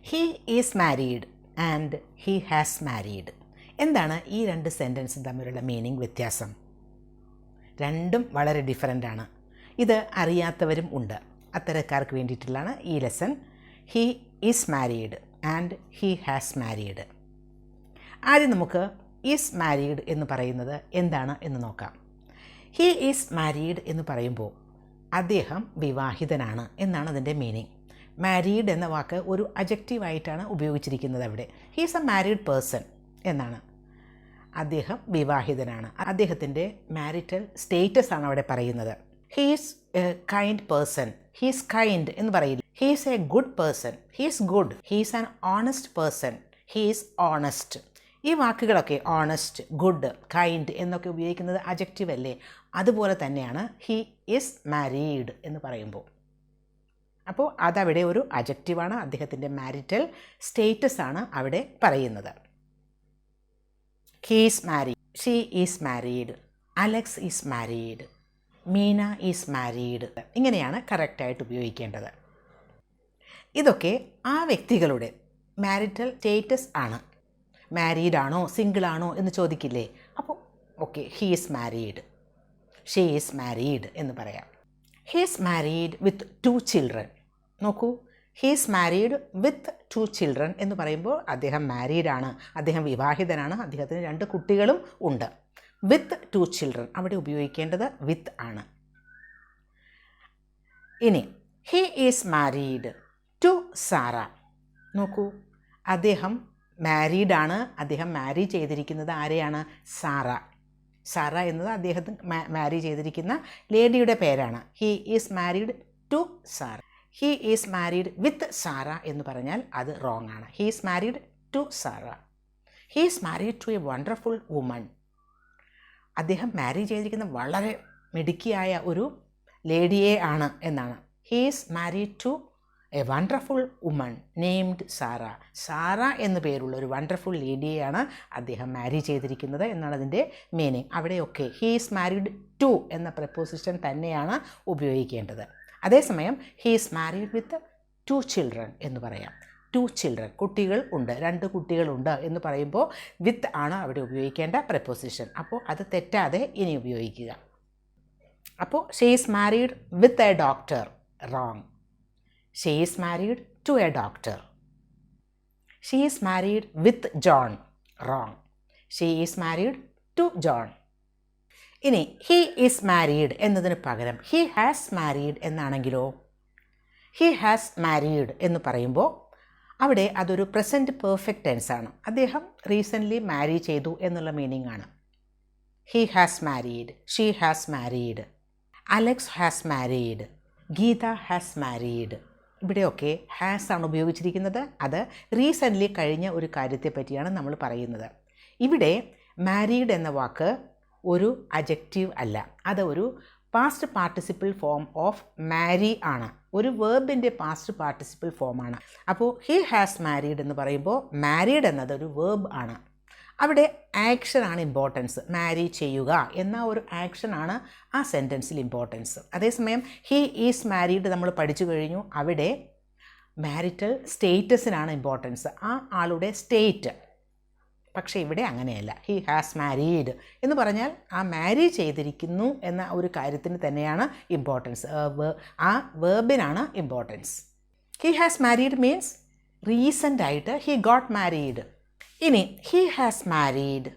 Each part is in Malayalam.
He is married and he has married. എന്താണ് ഈ രണ്ട് സെൻറ്റൻസും തമ്മിലുള്ള മീനിങ് വ്യത്യാസം? രണ്ടും വളരെ ഡിഫറൻ്റാണ്. ഇത് അറിയാത്തവരും ഉണ്ട്. അത്തരക്കാർക്ക് വേണ്ടിയിട്ടുള്ളതാണ് ഈ lesson. He is married and he has married. ആദ്യം നമുക്ക് ഈസ് മാരീഡ് എന്ന് പറയുന്നത് എന്താണ് എന്ന് നോക്കാം. ഹീ ഈസ് മാരീഡ് എന്ന് പറയുമ്പോൾ അദ്ദേഹം വിവാഹിതനാണ് എന്നാണ് അതിൻ്റെ മീനിങ്. മാരീഡ് എന്ന വാക്ക് ഒരു അഡ്ജക്റ്റീവായിട്ടാണ് ഉപയോഗിച്ചിരിക്കുന്നത് അവിടെ. He is A married person എന്നാണ്. അദ്ദേഹം വിവാഹിതനാണ്. അദ്ദേഹത്തിൻ്റെ മാരിറ്റൽ സ്റ്റേറ്റസ് ആണ് അവിടെ പറയുന്നത്. He is A kind person. He is kind എന്ന് പറയില്ല. He is A good person. He is good. He is an honest person. He is honest. ഈ വാക്കുകളൊക്കെ ഓണസ്റ്റ്, ഗുഡ്, കൈൻഡ് എന്നൊക്കെ ഉപയോഗിക്കുന്നത് അഡ്ജക്റ്റീവ് അല്ലേ? അതുപോലെ തന്നെയാണ് ഹീ ഈസ് മാരീഡ് എന്ന് പറയുമ്പോൾ. അപ്പോൾ അതവിടെ ഒരു അഡ്ജക്റ്റീവാണ്. അദ്ദേഹത്തിൻ്റെ മാരിറ്റൽ സ്റ്റേറ്റസ് ആണ് അവിടെ പറയുന്നത്. He is married, she is married, Alex is married, Meena is married. ഇങ്ങനെയാണ് കറക്റ്റായിട്ട് ഉപയോഗിക്കേണ്ടത്. ഇതൊക്കെ ആ വ്യക്തികളുടെ മാരിറ്റൽ സ്റ്റേറ്റസ് ആണ്. മാരീഡാണോ സിംഗിളാണോ എന്ന് ചോദിക്കില്ലേ? അപ്പോൾ okay, he is married, she is married എന്ന് പറയാം. He is married with 2 children. നോക്കൂ, he is married with 2 children എന്ന് പറയുമ്പോൾ അദ്ദേഹം മാരീഡാണ്, അദ്ദേഹം വിവാഹിതനാണ്, അദ്ദേഹത്തിന് 2 കുട്ടികളും ഉണ്ട്. വിത്ത് 2 ചിൽഡ്രൻ അവിടെ ഉപയോഗിക്കേണ്ടത് വിത്ത് ആണ്. ഇനി he is married to Sara. നോക്കൂ, അദ്ദേഹം മാരീഡാണ്. അദ്ദേഹം മാരി ചെയ്തിരിക്കുന്നത് ആരെയാണ്? സാറ. സാറ എന്നത് അദ്ദേഹത്തിന് മാരി ചെയ്തിരിക്കുന്ന ലേഡിയുടെ പേരാണ്. He is married to Sara. He is married with Sara എന്ന് പറഞ്ഞാൽ അത് റോങ് ആണ്. He is married to Sara. He is married to a wonderful woman. അദ്ദേഹം മാരി ചെയ്തിരിക്കുന്ന വളരെ മിടുക്കിയായ ഒരു ലേഡിയെ ആണ് എന്നാണ്. He is married to a wonderful woman named Sara. Sara എന്നു പേരുള്ള ഒരു വണ്ടർഫുൾ ലേഡിയെയാണ് അദ്ദേഹം മാരി ചെയ്തിരിക്കുന്നത് എന്നാണ് അതിൻ്റെ മീനിങ്. അവിടെയൊക്കെ ഹീ ഈസ് മാരീഡ് ടു എന്ന പ്രപ്പോസിഷൻ തന്നെയാണ് ഉപയോഗിക്കേണ്ടത്. അതേസമയം he is married with 2 children എന്ന് പറയാം. 2 ചിൽഡ്രൻ, കുട്ടികൾ ഉണ്ട്, 2 കുട്ടികളുണ്ട് എന്ന് പറയുമ്പോൾ വിത്ത് ആണ് അവിടെ ഉപയോഗിക്കേണ്ട പ്രപ്പോസിഷൻ. അപ്പോൾ അത് തെറ്റാതെ ഇനി ഉപയോഗിക്കുക. അപ്പോൾ she is married with a doctor, wrong. She is married to a doctor. She is married with John, wrong. She is married to John. ഇനി he is married എന്നതിന് പകരം he has married എന്നാണെങ്കിലോ? he has married എന്ന് പറയുമ്പോൾ അവിടെ അതൊരു പ്രസൻറ്റ് പെർഫെക്റ്റ് ടെൻസ് ആണ്. അദ്ദേഹം റീസെൻ്റ്ലി മാരി ചെയ്തു എന്നുള്ള മീനിങ് ആണ്. he has married, she has married, Alex has married, Geeta has married. ഇവിടെയൊക്കെ ഹാസ് ആണ് ഉപയോഗിച്ചിരിക്കുന്നത്. അത് റീസെൻ്റ്ലി കഴിഞ്ഞ ഒരു കാര്യത്തെ പറ്റിയാണ് നമ്മൾ പറയുന്നത്. ഇവിടെ മാരീഡ് എന്ന വാക്ക് ഒരു അഡ്ജക്റ്റീവ് അല്ല, അത് ഒരു പാസ്റ്റ് പാർട്ടിസിപ്പിൾ ഫോം ഓഫ് മാരി ആണ്. ഒരു വേർബിൻ്റെ പാസ്റ്റ് പാർട്ടിസിപ്പിൾ ഫോമാണ്. അപ്പോൾ ഹി ഹാസ് മാരീഡ് എന്ന് പറയുമ്പോൾ മാരീഡ് എന്നത് ഒരു വേർബ് ആണ്. അവിടെ ആക്ഷനാണ് ഇമ്പോർട്ടൻസ്. മാരി ചെയ്യുക എന്ന ഒരു ആക്ഷനാണ് ആ സെൻറ്റൻസിൽ ഇമ്പോർട്ടൻസ്. അതേസമയം ഹീ ഈസ് മാരീഡ് നമ്മൾ പഠിച്ചു കഴിഞ്ഞു. അവിടെ മാരിറ്റൽ സ്റ്റേറ്റസിനാണ് ഇമ്പോർട്ടൻസ്, ആ ആളുടെ സ്റ്റേറ്റ്. പക്ഷേ ഇവിടെ അങ്ങനെയല്ല. ഹി ഹാസ് മാരീഡ് എന്ന് പറഞ്ഞാൽ ആ മാരി ചെയ്തിരിക്കുന്നു എന്ന ഒരു കാര്യത്തിന് തന്നെയാണ് ഇമ്പോർട്ടൻസ്. ആ വേർബിനാണ് importance. He has married means recent ആയിട്ട് ഹി ഗോട്ട് മാരീഡ്. ഇനി he has married,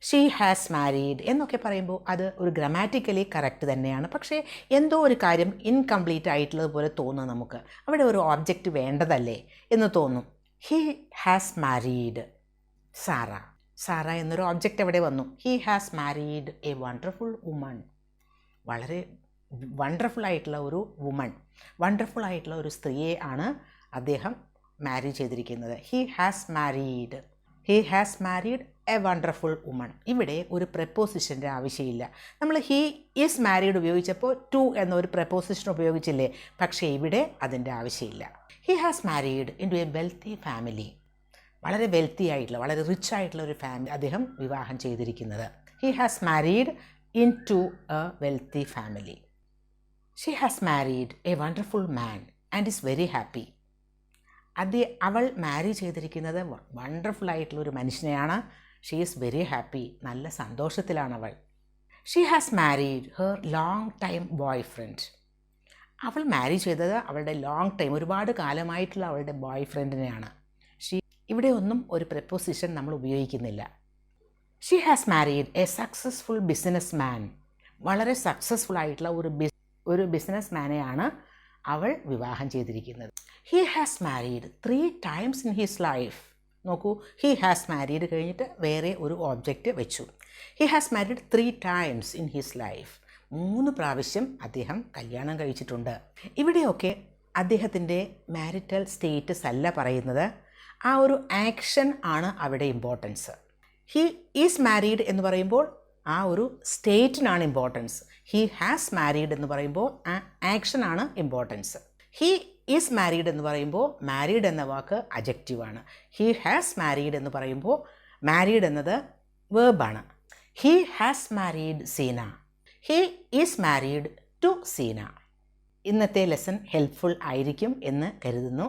she has married എന്നൊക്കെ പറയുമ്പോൾ അത് ഒരു ഗ്രാമാറ്റിക്കലി കറക്റ്റ് തന്നെയാണ്. പക്ഷേ എന്തോ ഒരു കാര്യം ഇൻകംപ്ലീറ്റ് ആയിട്ടുള്ളത് പോലെ തോന്നും നമുക്ക്. അവിടെ ഒരു ഓബ്ജക്റ്റ് വേണ്ടതല്ലേ എന്ന് തോന്നും. He has married Sara. Sara എന്നൊരു ഓബ്ജക്റ്റ് അവിടെ വന്നു. He has married a wonderful woman. വളരെ വണ്ടർഫുൾ ആയിട്ടുള്ള ഒരു വുമൺ, വണ്ടർഫുൾ ആയിട്ടുള്ള ഒരു സ്ത്രീയെ ആണ് അദ്ദേഹം മാരി ചെയ്തിരിക്കുന്നത്. He has married a wonderful woman. ഇവിടെ ഒരു പ്രപ്പോസിഷൻ്റെ ആവശ്യമില്ല. നമ്മൾ ഹി ഈസ് മാരീഡ് ഉപയോഗിച്ചപ്പോൾ ടു എന്നൊരു പ്രപ്പോസിഷൻ ഉപയോഗിച്ചില്ലേ? പക്ഷേ ഇവിടെ അതിൻ്റെ ആവശ്യമില്ല. He has married in to a wealthy family. വളരെ വെൽത്തി ആയിട്ടുള്ള, വളരെ റിച്ച് ആയിട്ടുള്ള ഒരു ഫാമിലി അദ്ദേഹം വിവാഹം ചെയ്തിരിക്കുന്നത്. He has married in to a wealthy family. She has married a wonderful man and is very happy. അവൾ മാരി ചെയ്തിരിക്കുന്നത് വണ്ടർഫുൾ ആയിട്ടുള്ള ഒരു മനുഷ്യനെയാണ്. She is very happy. നല്ല സന്തോഷത്തിലാണ് അവൾ. She has married her long time boy friend. അവൾ മാരി ചെയ്തത് അവളുടെ ലോങ് ടൈം, ഒരുപാട് കാലമായിട്ടുള്ള അവളുടെ ബോയ് ഫ്രണ്ടിനെയാണ്. ഇവിടെ ഒന്നും ഒരു പ്രിപ്പോസിഷൻ നമ്മൾ ഉപയോഗിക്കുന്നില്ല. She has married A successful business man. വളരെ സക്സസ്ഫുൾ ആയിട്ടുള്ള ഒരു ബിസിനസ് മാനെയാണ് അവൾ വിവാഹം ചെയ്തിരിക്കുന്നത്. He has married 3 times in his life. നോക്കൂ, ഹി ഹാസ് മാരീഡ് കഴിഞ്ഞിട്ട് വേറെ ഒരു ഓബ്ജക്റ്റ് വെച്ചു. He has married 3 times in his life. 3 പ്രാവശ്യം അദ്ദേഹം കല്യാണം കഴിച്ചിട്ടുണ്ട്. ഇവിടെയൊക്കെ അദ്ദേഹത്തിൻ്റെ മാരിറ്റൽ സ്റ്റേറ്റസ് അല്ല പറയുന്നത്, ആ ഒരു ആക്ഷൻ ആണ് അവിടെ ഇമ്പോർട്ടൻസ്. ഹി ഈസ് മാരീഡ് എന്ന് പറയുമ്പോൾ ആ ഒരു സ്റ്റേറ്റിനാണ് ഇമ്പോർട്ടൻസ്. ഹി ഹാസ് മാരീഡ് എന്ന് പറയുമ്പോൾ ആ ആക്ഷനാണ് ഇമ്പോർട്ടൻസ്. ഹി ഈസ് മാരീഡ് എന്ന് പറയുമ്പോൾ മാരീഡ് എന്ന വാക്ക് അജക്റ്റീവാണ്. ഹി ഹാസ് മാരീഡ് എന്ന് പറയുമ്പോൾ മാരീഡ് എന്നത് വേർബാണ്. He has married Seena. He is married to Seena. ഇന്നത്തെ ലെസൺ ഹെൽപ്ഫുൾ ആയിരിക്കും എന്ന് കരുതുന്നു.